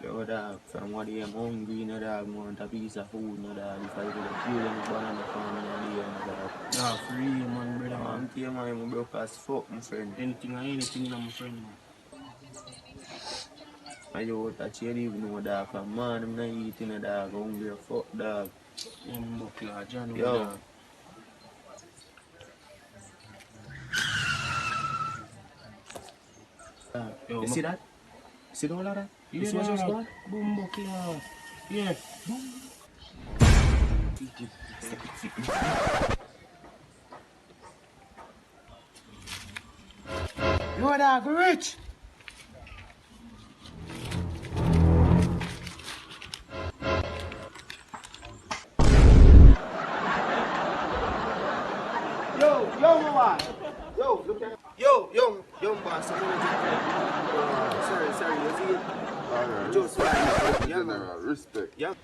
Yo, dog, from what I'm hungry, no dog, want a piece of food, no dog. If I could kill them, banana farm, no day, no dog. Nah, for real, man, brother, man. I'm telling you, I'm broke as fuck, my friend. Anything, my friend, man. And you out a chill even know, dog, cause man, I'm not eating, no dog, hungry as fuck, dog. Yeah, man, buckler, John, Yo. dog. Yo, You see that? See all of that? You see what's just going? Boom, buckler. Yeah, boom. Yo, dog, we rich! Yo, my boy. Yo, look at Yo, young boss, I'm gonna just sorry, you see it? Alright, Just respect. yeah, man. General, respect. Yeah.